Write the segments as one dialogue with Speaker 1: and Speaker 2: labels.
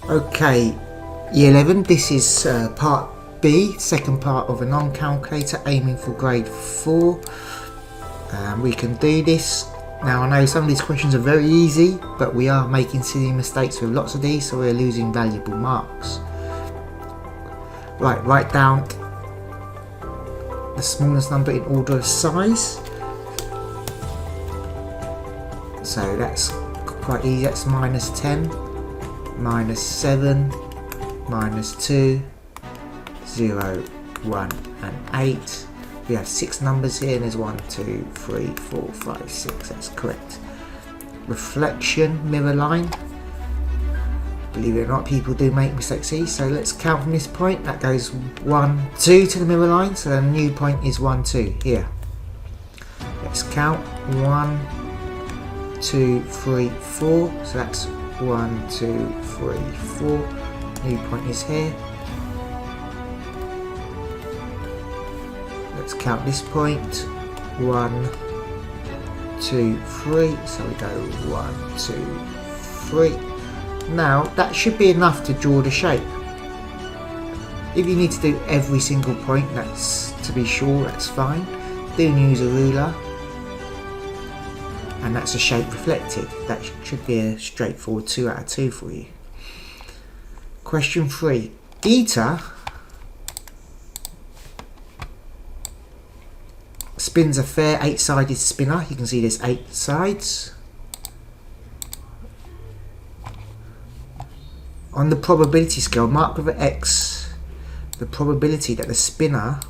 Speaker 1: Okay, Year 11, this is part B, second part of a non-calculator aiming for grade 4. We can do this. Now I know some of these questions are very easy, but we are making silly mistakes with lots of these, so we're losing valuable marks. Right, write down the smallest number in order of size. So that's quite easy, that's minus 10, minus 7, minus 2, 0, 1 and 8. We have 6 numbers here and there's 1, 2, 3, 4, 5, 6, that's correct. Reflection, mirror line. Believe it or not, people do make mistakes here, so let's count from this point. That goes 1, 2 to the mirror line, so the new point is 1, 2 here. Let's count 1, 2, 3, 4, so that's 1, 2, 3, 4. New point is here. Let's count this point. 1, 2, 3. So we go 1, 2, 3. Now that should be enough to draw the shape. If you need to do every single point, that's to be sure, that's fine. Do use a ruler. And that's a shape reflected. That should be a straightforward 2 out of 2 for you. Question 3. Eta spins a fair 8-sided spinner. You can see there's 8 sides. On the probability scale, mark with an X the probability that the spinner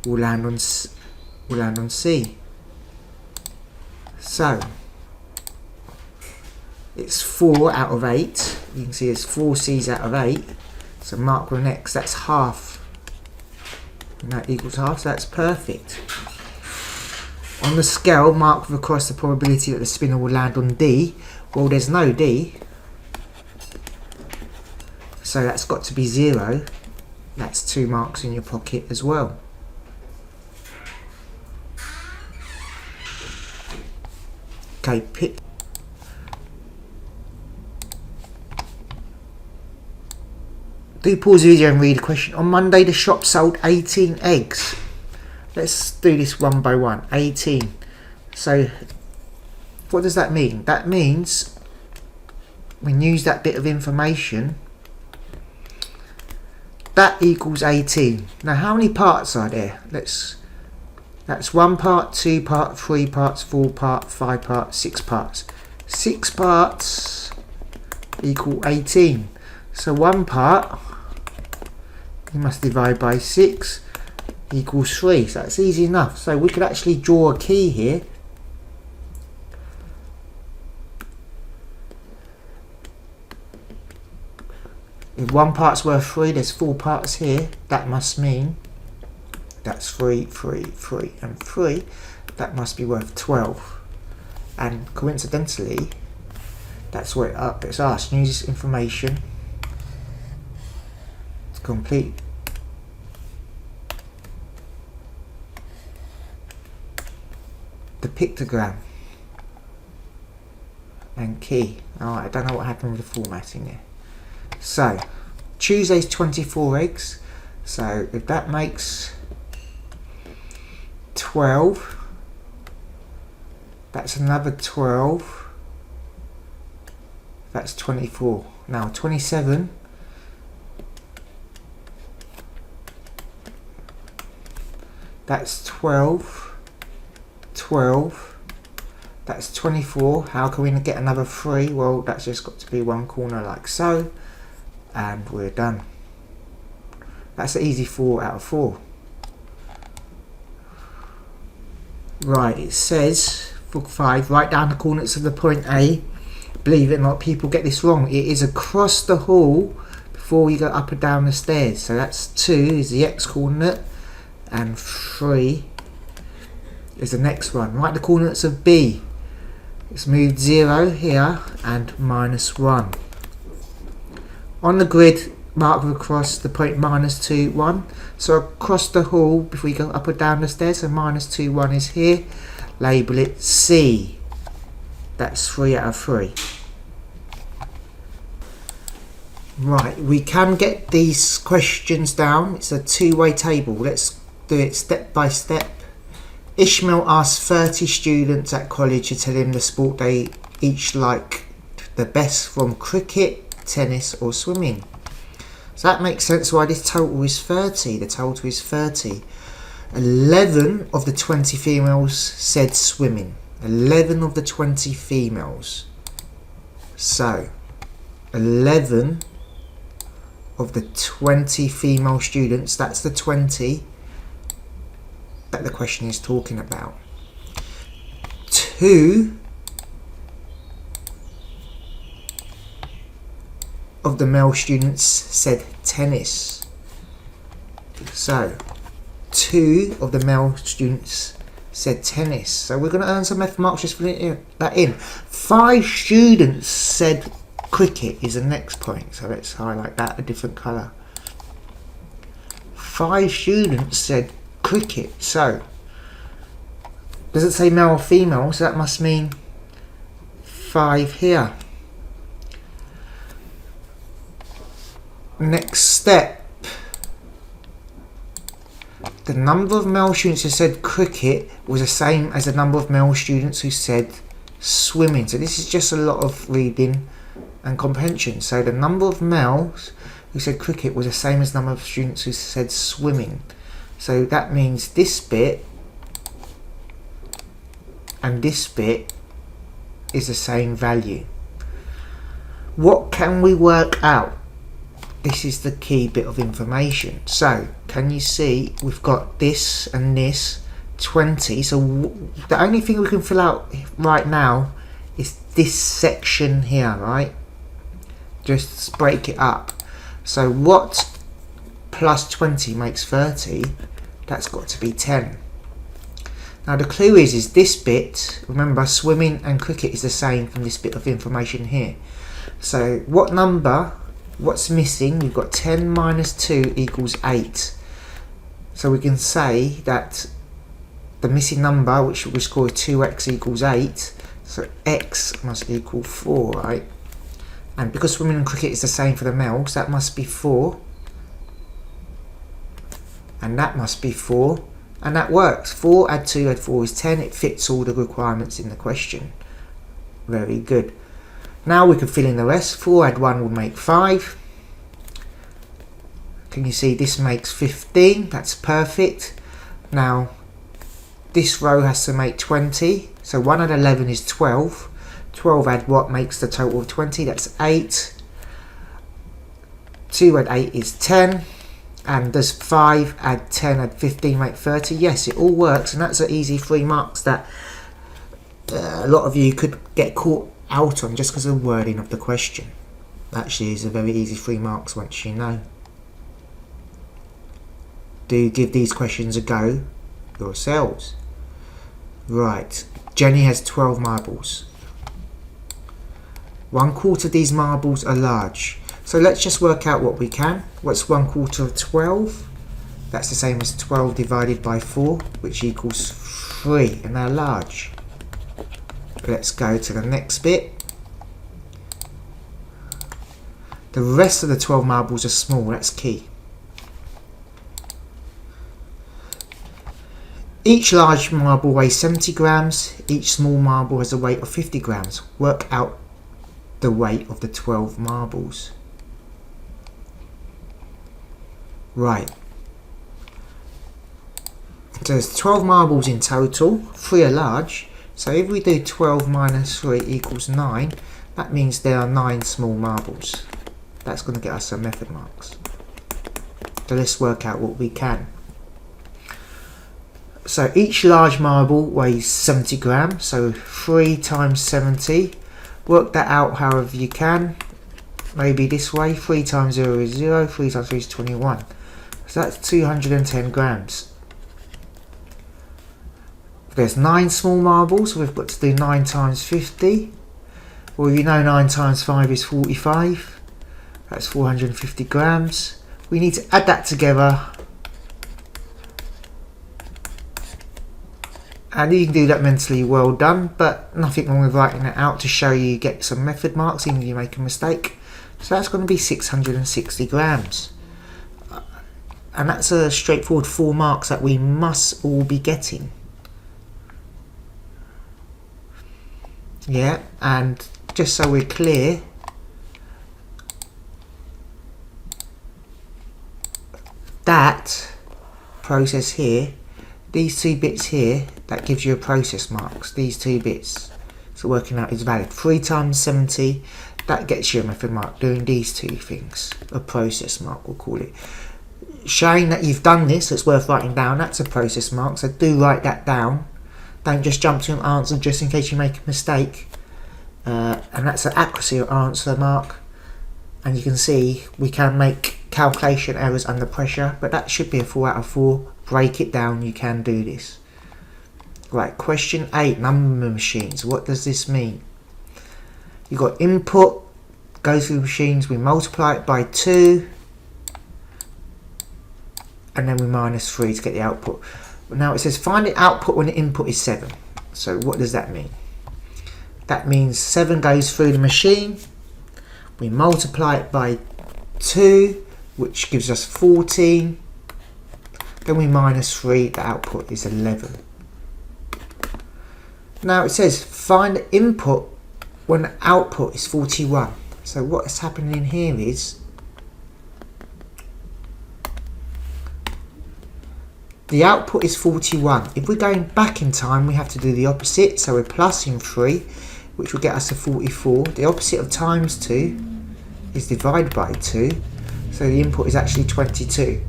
Speaker 1: will land on C. So it's 4 out of 8. You can see there's 4 C's out of 8. So mark with an X. That's half. And that equals half. So that's perfect. On the scale, mark with across the probability that the spinner will land on D. Well, there's no D. So that's got to be 0. That's 2 marks in your pocket as well. Okay, do pause the video and read the question. On Monday the shop sold 18 eggs. Let's do this one by one. 18. So what does that mean? That means we use that bit of information. That equals 18. Now how many parts are there? That's 1 part, 2 part, 3 parts, 4 part, 5 parts, 6 parts. 6 parts equal 18. So 1 part, you must divide by 6, equals 3. So that's easy enough. So we could actually draw a key here. If 1 part's worth 3, there's 4 parts here. That must mean that's 3, 3, 3 and 3. That must be worth 12. And coincidentally, that's what it's asked. Use this information to complete the pictogram and key. Alright, I don't know what happened with the formatting there. So, Tuesday's 24 eggs. So, if that makes 12, that's another 12. That's 24. Now, 27. That's 12. 12. That's 24. How can we get another 3? Well, that's just got to be 1 corner like so. And we're done. That's an easy 4 out of 4. Right, it says for 5, write down the coordinates of the point A. Believe it or not, people get this wrong. It is across the hall before you go up and down the stairs. So that's 2 is the X coordinate and 3 is the next one. Write the coordinates of B. It's moved 0 here and minus 1. On the grid, mark across the point minus 2, 1. So across the hall, before you go up or down the stairs, so minus 2, 1 is here. Label it C. That's 3 out of 3. Right, we can get these questions down. It's a two-way table. Let's do it step by step. Ishmael asked 30 students at college to tell him the sport they each like the best from cricket, tennis or swimming. So that makes sense why this total is 30. The total is 30. 11 of the 20 females said swimming. 11 of the 20 females. So 11 of the 20 female students, that's the 20 that the question is talking about. 2 of the male students said tennis. So 2 of the male students said tennis. So we're going to earn some F marks just filling that in. 5 students said cricket is the next point. So let's highlight that a different colour. 5 students said cricket. So does it say male or female? So that must mean 5 here. Next step. The number of male students who said cricket was the same as the number of male students who said swimming. So this is just a lot of reading and comprehension. So the number of males who said cricket was the same as the number of students who said swimming. So that means this bit and this bit is the same value. What can we work out? This is the key bit of information. So can you see we've got this and this 20. So the only thing we can fill out right now is this section here, right? Just break it up. So what plus 20 makes 30? That's got to be 10. Now the clue is this bit, remember swimming and cricket is the same from this bit of information here. So what number, what's missing? We've got 10 minus 2 equals 8. So we can say that the missing number, which we score 2x equals 8, so x must equal 4, right? And because swimming and cricket is the same for the males, that must be 4. And that must be 4. And that works. 4 add 2 add 4 is 10. It fits all the requirements in the question. Very good. Now we can fill in the rest. 4 add 1 will make 5. Can you see this makes 15? That's perfect. Now this row has to make 20. So 1 add 11 is 12. 12 add what makes the total of 20? That's 8. 2 add 8 is 10. And does 5 add 10 add 15 make 30? Yes, it all works, and that's an easy 3 marks that a lot of you could get caught out on just because of the wording of the question. Actually, it's a very easy 3 marks once you know. Do give these questions a go yourselves. Right, Jenny has 12 marbles. 1/4 of these marbles are large. So let's just work out what we can. What's 1/4 of 12? That's the same as 12 divided by 4, which equals 3, and they're large. Let's go to the next bit. The rest of the 12 marbles are small, that's key. Each large marble weighs 70 grams, each small marble has a weight of 50 grams. Work out the weight of the 12 marbles. Right, so there's 12 marbles in total, 3 are large, so if we do 12 minus 3 equals 9, that means there are 9 small marbles. That's going to get us some method marks. So let's work out what we can. So each large marble weighs 70 grams, so 3 times 70, work that out however you can, maybe this way, 3 times 0 is 0, 3 times 3 is 21. So that's 210 grams. There's 9 small marbles, so we've got to do 9 times 50. Well, you know 9 times 5 is 45. That's 450 grams. We need to add that together. And you can do that mentally, well done, but nothing wrong with writing it out to show you get some method marks, even if you make a mistake. So that's going to be 660 grams. And that's a straightforward 4 marks that we must all be getting. Yeah, and just so we're clear, that process here, these 2 bits here, that gives you a process marks, these 2 bits. So working out is valid. 3 times 70, that gets you a method mark, doing these 2 things. A process mark, we'll call it. Showing that you've done this, it's worth writing down, that's a process mark, so do write that down. Don't just jump to an answer just in case you make a mistake. And that's an accuracy of answer mark. And you can see we can make calculation errors under pressure, but that should be a 4 out of 4. Break it down, you can do this. Right, question 8, number machines. What does this mean? You've got input, goes through machines, we multiply it by 2, and then we minus 3 to get the output. Now it says find the output when the input is 7. So what does that mean? That means 7 goes through the machine, we multiply it by 2, which gives us 14, then we minus 3, the output is 11. Now it says find the input when the output is 41. So what's happening here is the output is 41. If we're going back in time, we have to do the opposite. So we're plusing 3, which will get us to 44. The opposite of times 2 is divided by 2. So the input is actually 22.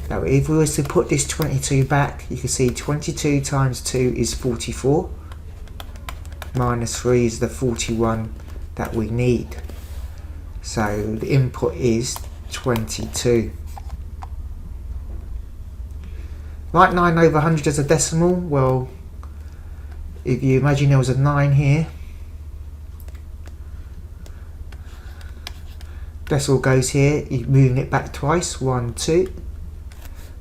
Speaker 1: Now if we was to put this 22 back, you can see 22 times 2 is 44. Minus 3 is the 41 that we need. So the input is 22. Write 9 over 100 as a decimal. Well, if you imagine there was a 9 here, decimal goes here, you're moving it back twice, 1, 2.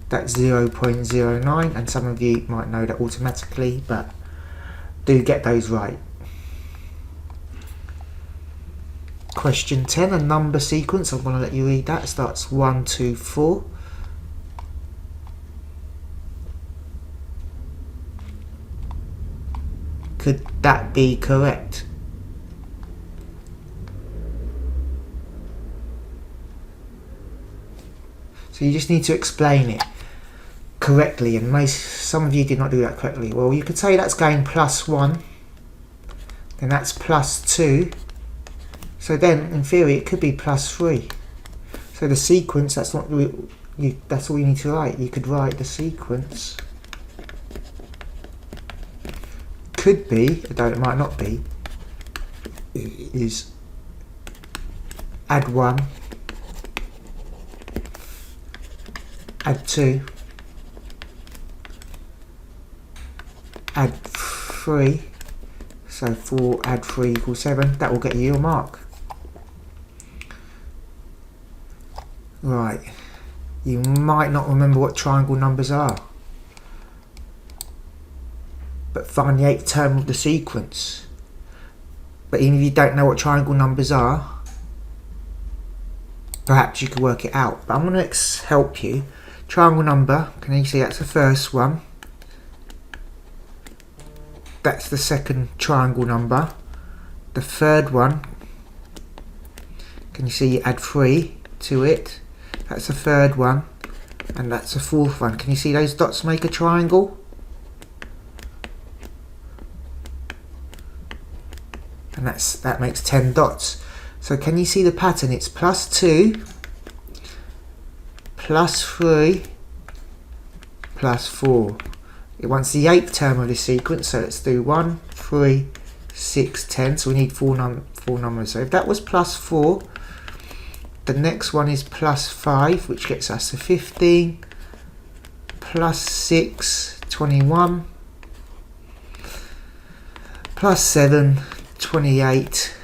Speaker 1: That's 0.09, and some of you might know that automatically, but do get those right. Question 10, a number sequence. I'm going to let you read that. It starts 1, 2, 4. Could that be correct? So you just need to explain it correctly, and some of you did not do that correctly. Well, you could say that's going plus 1, then that's plus 2, so then in theory it could be plus 3. So the sequence, that's not that's all you need to write. You could write the sequence could be, although it might not be, is add 1, add 2, add 3, so 4 add 3 equals 7. That will get you your mark. Right, you might not remember what triangle numbers are, but find the 8th term of the sequence. But even if you don't know what triangle numbers are, perhaps you could work it out. But I'm going to help you. Triangle number, can you see that's the first one? That's the second triangle number. The third one, can you see you add 3 to it? That's the third one, and that's the fourth one. Can you see those dots make a triangle? And that makes 10 dots. So can you see the pattern? It's plus 2, plus 3, plus 4. It wants the 8th term of the sequence, so let's do 1, 3, 6, 10. So we need four numbers. So if that was plus 4, the next one is plus 5, which gets us to 15, plus 6, 21, plus 7, 28,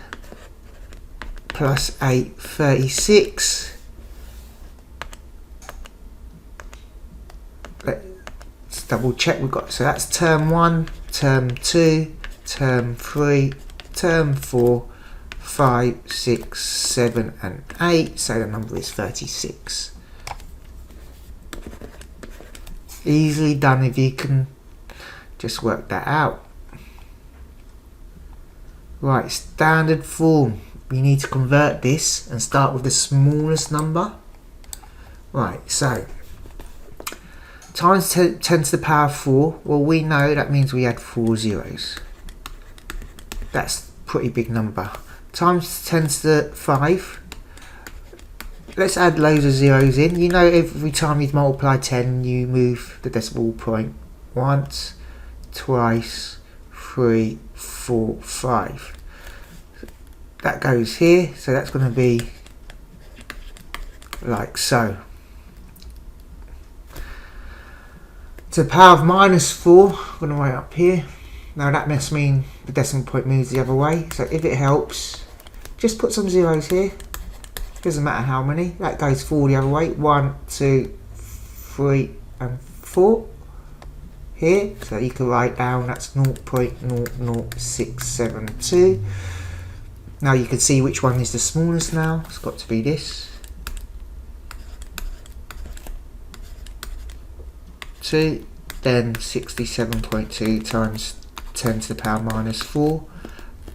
Speaker 1: plus 8, 36. Let's double check we've got, so that's term 1, term 2, term 3, term 4, 5, 6, 7 and 8, so the number is 36. Easily done if you can just work that out. Right, standard form. We need to convert this and start with the smallest number. Right, so times 10 to the power 4. Well, we know that means we add 4 zeros. That's a pretty big number. Times 10 to the 5. Let's add loads of zeros in. You know, every time you multiply 10, you move the decimal point once, twice, 3, 4, 5. That goes here, so that's going to be like so. To the power of minus 4, I'm going to write up here. Now that must mean the decimal point moves the other way, so if it helps, just put some zeros here. Doesn't matter how many. That goes 4 the other way. 1, 2, 3 and 4 here. So you can write down that's 0.00672. Now you can see which one is the smallest now. It's got to be this. 2. Then 67.2 times 10 to the power minus 4.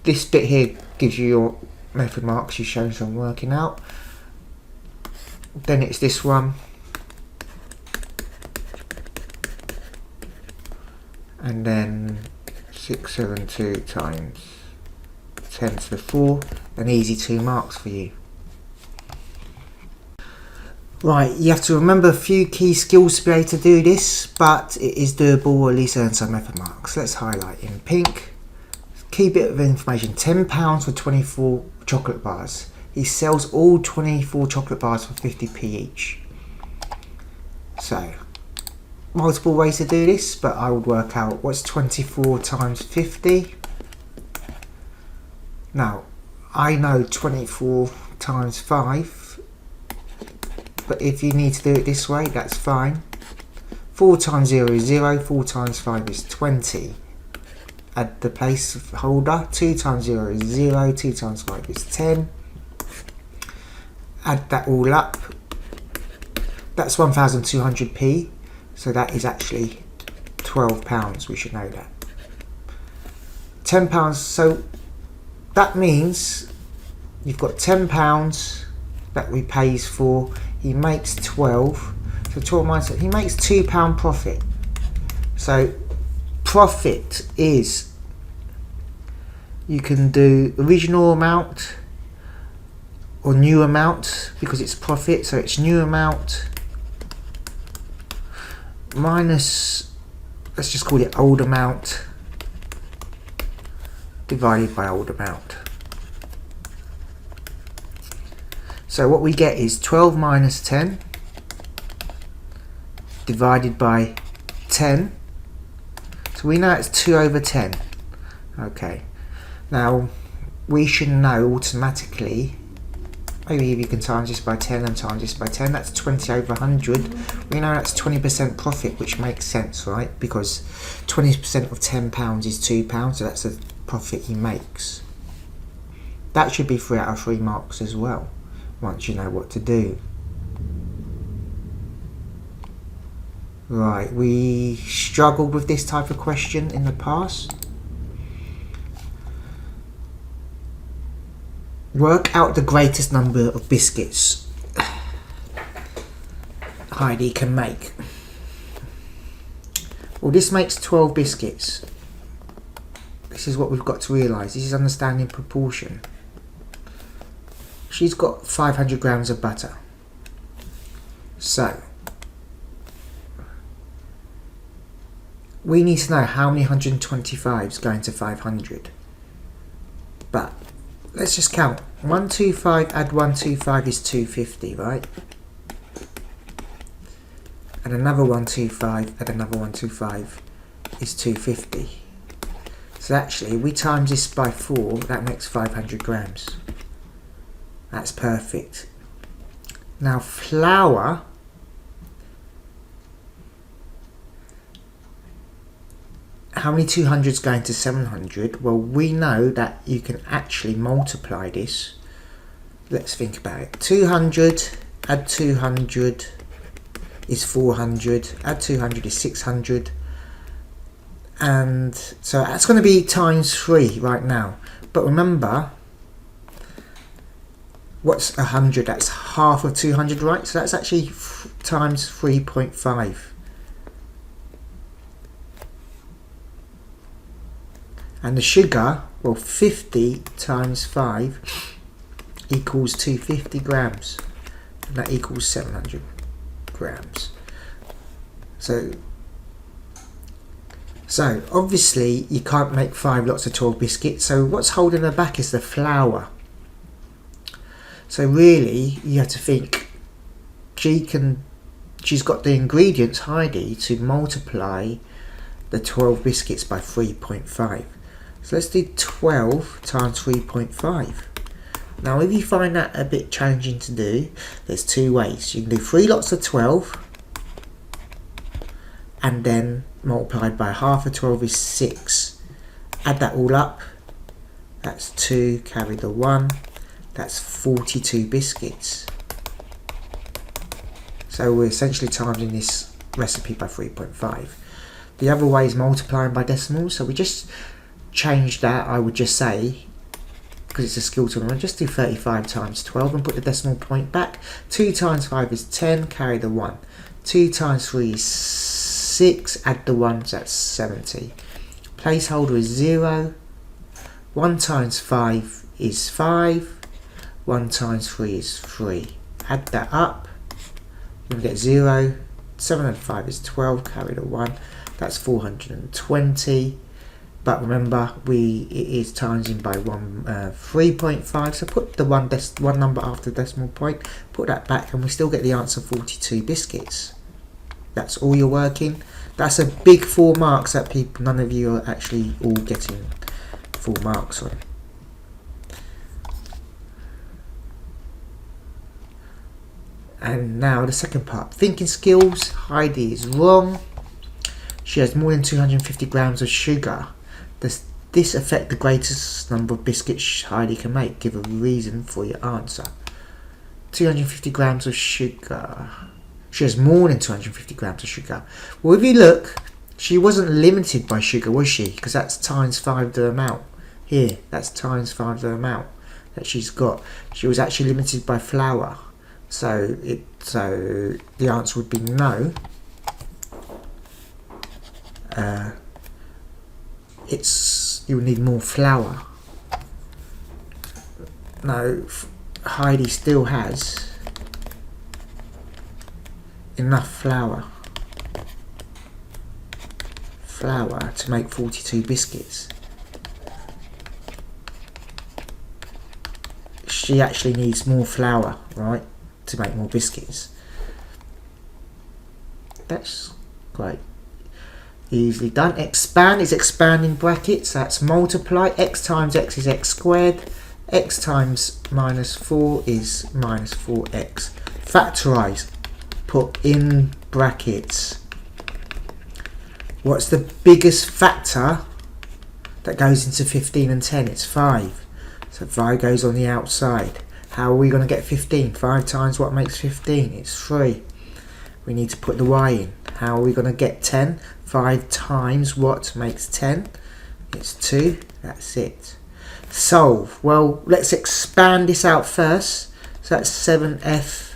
Speaker 1: This bit here gives you your method marks you shown some working out. Then it's this one, and then 672 times 10 to the 4, an easy 2 marks for you. Right, you have to remember a few key skills to be able to do this, but it is doable, or at least earn some method marks. Let's highlight in pink. Key bit of information, £10 for 24 chocolate bars. He sells all 24 chocolate bars for 50p each. So, multiple ways to do this, but I would work out what's 24 times 50. Now, I know 24 times 5, but if you need to do it this way, that's fine. 4 times 0 is 0, 4 times 5 is 20. Add the placeholder, 2 times 0 is 0, 2 times 5 is 10. Add that all up, that's 1200p, so that is actually £12, we should know that. £10, so that means you've got £10 that he pays for, he makes 12, so 12 minus, he makes £2 profit. So profit is, you can do original amount or new amount because it's profit, so it's new amount minus, let's just call it old amount, divided by old amount. So what we get is 12 minus 10 divided by 10. So we know it's 2 over 10. Okay. Now we should know automatically, maybe if you can times this by 10 and times this by 10, that's 20 over 100. We know that's 20% profit, which makes sense, right? Because 20% of £10 is £2, so that's the profit he makes. That should be 3 out of 3 marks as well, once you know what to do. Right, we struggled with this type of question in the past. Work out the greatest number of biscuits Heidi can make. Well, this makes 12 biscuits. This is what we've got to realise. This is understanding proportion. She's got 500 grams of butter. So, we need to know how many 125s go into 500. But let's just count. 125 add 125 is 250, right? And another 125 add another 125 is 250. So actually, we times this by 4, that makes 500 grams. That's perfect. Now flour, how many 200s go into 700? Well, we know that you can actually multiply this. Let's think about it. 200, add 200 is 400, add 200 is 600. And so that's going to be times 3 right now. But remember, what's 100? That's half of 200, right? So that's actually times 3.5. And the sugar, well, 50 times 5 equals 250 grams. And that equals 700 grams. So obviously you can't make 5 lots of 12 biscuits. So what's holding her back is the flour. So really you have to think she's got the ingredients, Heidi, to multiply the 12 biscuits by 3.5. So let's do 12 times 3.5. Now if you find that a bit challenging to do, there's 2 ways. You can do 3 lots of 12 and then multiplied by half of 12 is 6. Add that all up. That's 2, carry the 1. That's 42 biscuits. So we're essentially timesing this recipe by 3.5. The other way is multiplying by decimals. So we just change that, I would just say, because it's a skill tool, I'll just do 35 times 12 and put the decimal point back. 2 times 5 is 10, carry the 1. 2 times 3 is 6, add the 1, so that's 70. Placeholder is 0. 1 times 5 is 5. 1 times 3 is 3. Add that up, you'll get 0. 7 and 5 is 12, carry the 1. That's 420. But remember, it is timesing by 3.5. So put the one number after the decimal point, put that back, and we still get the answer 42 biscuits. That's all you're working. That's a big 4 marks that none of you are actually all getting 4 marks on. And now the second part, thinking skills. Heidi is wrong. She has more than 250 grams of sugar. Does this affect the greatest number of biscuits Heidi can make? Give a reason for your answer. 250 grams of sugar. She has more than 250 grams of sugar. Well, if you look, she wasn't limited by sugar, was she? Because that's times 5 the amount. Here, that's times 5 the amount that she's got. She was actually limited by flour. So the answer would be no. You would need more flour. No, Heidi still has enough flour to make 42 biscuits. She actually needs more flour, right, to make more biscuits. That's great. Easily done. Expand is expand in brackets. That's multiply. X times x is x squared. X times minus 4 is minus 4x. Factorize. Put in brackets. What's the biggest factor that goes into 15 and 10? It's 5. So 5 goes on the outside. How are we going to get 15? 5 times what makes 15? It's 3. We need to put the y in. How are we going to get 10? 5 times what makes 10? It's 2. That's it. Solve. Well, let's expand this out first. So that's 7f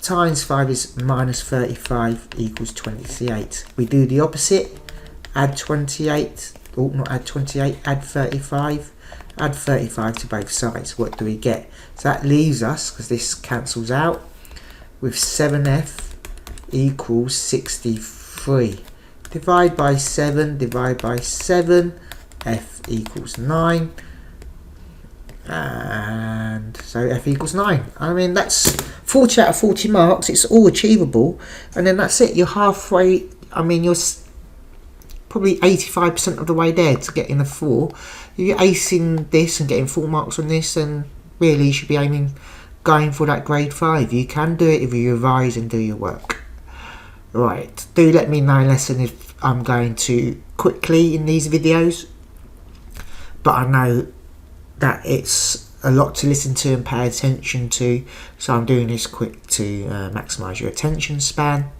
Speaker 1: times 5 is minus 35 equals 28. We do the opposite. Add 28. Oh, not add 28. Add 35. Add 35 to both sides. What do we get? So that leaves us, because this cancels out, with 7f equals 63. Divide by 7, divide by 7, f equals 9. And so f equals 9. I mean, that's 40 out of 40 marks. It's all achievable. And then that's it. You're halfway. I mean, you're probably 85% of the way there to getting a 4. If you're acing this and getting 4 marks on this, then really you should be going for that grade 5. You can do it if you revise and do your work. Right, do let me know, lesson, if I'm going to quickly in these videos, but I know that it's a lot to listen to and pay attention to, so I'm doing this quick to maximise your attention span.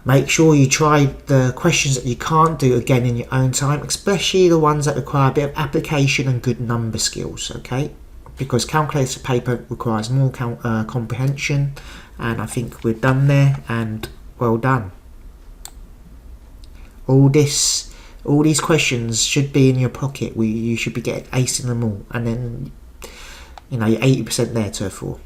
Speaker 1: Make sure you try the questions that you can't do again in your own time, especially the ones that require a bit of application and good number skills, okay? Because calculator paper requires more comprehension, and I think we're done there, and well done. All these questions should be in your pocket. You should be getting acing them all, and then you're 80% there to a 4.